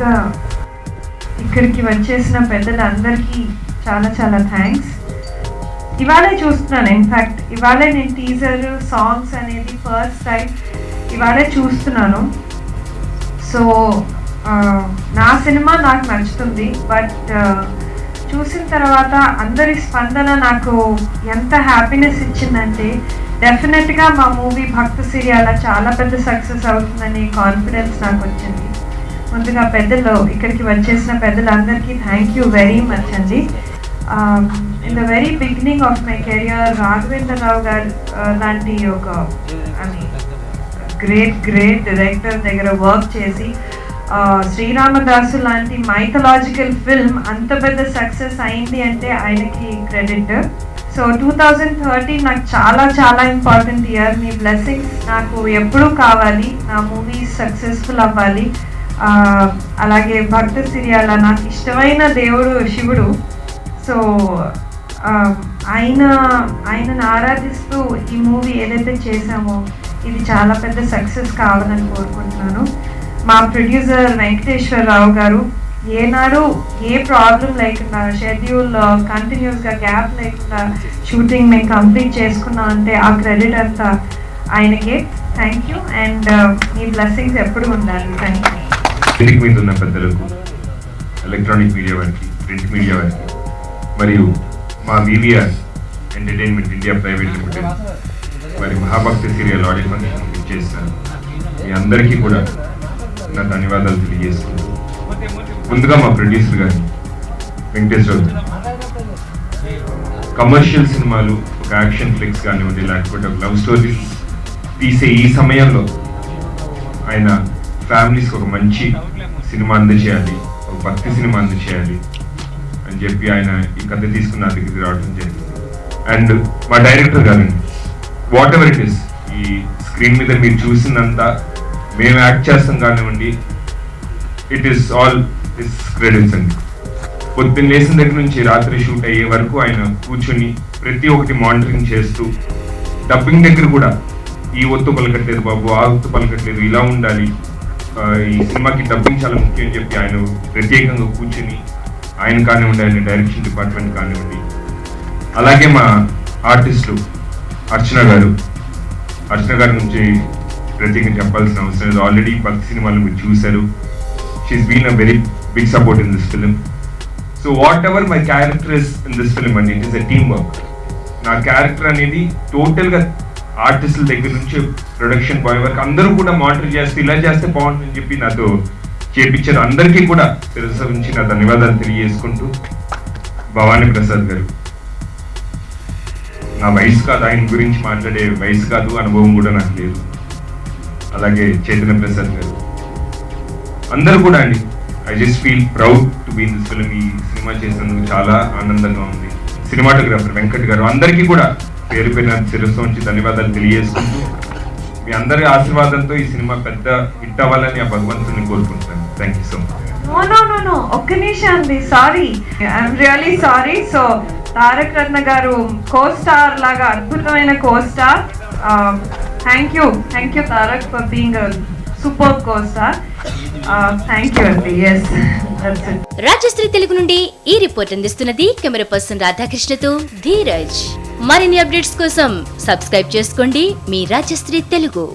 ముందుగా ఇక్కడికి వచ్చేసిన పెద్దలందరికీ చాలా చాలా థ్యాంక్స్. ఇవాళే చూస్తున్నాను, ఇన్ఫ్యాక్ట్ ఇవాళే నేను టీజర్ సాంగ్స్ అనేది ఫస్ట్ టైం ఇవాళే చూస్తున్నాను. సో నా సినిమా నాకు నచ్చుతుంది, బట్ చూసిన తర్వాత అందరి స్పందన నాకు ఎంత హ్యాపీనెస్ ఇచ్చిందంటే డెఫినెట్గా మా మూవీ భక్త సిరియాల చాలా పెద్ద సక్సెస్ అవుతుందని కాన్ఫిడెన్స్ నాకు వచ్చింది. ముందుగా పెద్దలు ఇక్కడికి వచ్చేసిన పెద్దలందరికీ థ్యాంక్ యూ వెరీ మచ్ అండి. In the very beginning of my career Raghavendra Rao గారు లాంటి ఒక గ్రేట్ డైరెక్టర్ దగ్గర వర్క్ చేసి శ్రీరామదాసు లాంటి మైథలాజికల్ ఫిల్మ్ అంత పెద్ద సక్సెస్ అయింది అంటే ఆయనకి క్రెడిట్. సో 2013 నాకు చాలా చాలా ఇంపార్టెంట్ ఇయర్. మీ బ్లెస్సింగ్స్ నాకు ఎప్పుడూ కావాలి, నా మూవీస్ సక్సెస్ఫుల్ అవ్వాలి. అలాగే భక్త సిరియాల నాకు ఇష్టమైన దేవుడు శివుడు. సో ఆయనను ఆరాధిస్తూ ఈ మూవీ ఏదైతే చేశామో ఇది చాలా పెద్ద సక్సెస్ కావాలని కోరుకుంటున్నాను. మా ప్రొడ్యూసర్ వెంకటేశ్వరరావు గారు ఏనాడు ఏ ప్రాబ్లం లేకుండా షెడ్యూల్ కంటిన్యూస్గా గ్యాప్ లేకుండా షూటింగ్ మేము కంప్లీట్ చేసుకున్నాం అంటే ఆ క్రెడిట్ అంతా ఆయనకే. Thank you and me blessings ఎప్పుడు ఉండాలి. Thank you. వేదిక మీద ఉన్న పెద్దలకు, ఎలక్ట్రానిక్ మీడియా వారికి, ప్రింట్ మీడియా వారికి, మరియు మా VVR entertainment India private limited మరి మహాభక్తి సీరియల్ ఆడియో ఫంక్షన్ ఇచ్చేస్తాను. మీ అందరికీ కూడా నా ధన్యవాదాలు తెలియజేస్తున్నాను. ముందుగా మా ప్రొడ్యూసర్ గారు వెంకటేశ్వర, కమర్షియల్ సినిమాలు, ఒక యాక్షన్ ఫ్లిక్స్ కానివ్వండి, లేకపోతే ఒక లవ్ స్టోరీస్ తీసే ఈ సమయంలో ఆయన ఫ్యామిలీస్కి ఒక మంచి సినిమా అందజేయాలి, ఒక భక్తి సినిమా అందజేయాలి అని చెప్పి ఆయన ఈ కథ తీసుకున్న నా దగ్గరికి రావడం జరిగింది. అండ్ మా డైరెక్టర్ గారండి, వాట్ ఎవర్ ఇట్ ఇస్, ఈ స్క్రీన్ మీద మీరు చూసినంత మేము యాక్ట్ చేస్తాం కానివ్వండి, it is all is credits అండి. పొద్దున్న లేసిన దగ్గర నుంచి రాత్రి షూట్ అయ్యే వరకు ఆయన కూర్చొని ప్రతి ఒక్కటి మానిటరింగ్ చేస్తూ, డబ్బింగ్ దగ్గర కూడా ఈ ఒత్తు పలకట్లేదు బాబు, ఆ ఒత్తు పలకట్లేదు, ఇలా ఉండాలి, ఈ సినిమాకి డబ్బింగ్ చాలా ముఖ్యం అని చెప్పి ఆయన ప్రత్యేకంగా కూర్చొని ఆయన కానివ్వండి, ఆయన డైరెక్షన్ డిపార్ట్మెంట్ కానివ్వండి, అలాగే మా ఆర్టిస్టులు అర్చన గారి నుంచి ప్రత్యేకంగా చెప్పాల్సిన అవసరం లేదు. ఆల్రెడీ భక్తి సినిమాలు మీరు చూశారు. She is been a very big support in this film. So whatever my character is in this film అండి, it is a team work. నా క్యారెక్టర్ అనేది టోటల్గా ఆర్టిస్టుల దగ్గర నుంచి ప్రొడక్షన్ బాయ్ వరకు అందరూ కూడా మానిటర్ చేస్తే ఇలా చేస్తే బాగుంటుందని చెప్పి నాతో చేపించారు. అందరికీ కూడా శిరస్సు నుంచి నా ధన్యవాదాలు తెలియజేసుకుంటూ, భవానీ ప్రసాద్ గారు, నా వయసు కాదు, ఆయన గురించి మాట్లాడే వయసు కాదు, అనుభవం కూడా నాకు లేదు. అలాగే చైతన్య ప్రసాద్ గారు, అందరూ కూడా అండి, I just feel proud to be in this film. ఈ సినిమా చేసినందుకు చాలా ఆనందంగా ఉంది. సినిమాటోగ్రాఫర్ వెంకట్ గారు, అందరికీ కూడా పేరు పేరున శిరస్సు నుంచి ధన్యవాదాలు తెలియజేసుకుంటూ, మీ అందరి ఆశీర్వాదంతో ఈ సినిమా పెద్ద హిట్ అవ్వాలని ఆ భగవంతుని కోరుకుంటున్నాను. Thank you so much. No ఒక్క నిమిషం అండి, sorry, I'm really sorry. So Tarak Ratna గారు కో స్టార్ లాగా అద్భుతమైన co star. Thank you Tarak for being super co star. Thank you అండి. Yes, that's it. Rajashree Telugu నుండి ఈ రిపోర్ట్ అందిస్తున్నది కెమెరా పర్సన్ రాధాకృష్ణతో ధీరజ్. మరిన్ని అప్డేట్స్ కోసం సబ్స్క్రైబ్ చేసుకోండి మీ రాజశ్రీ తెలుగు.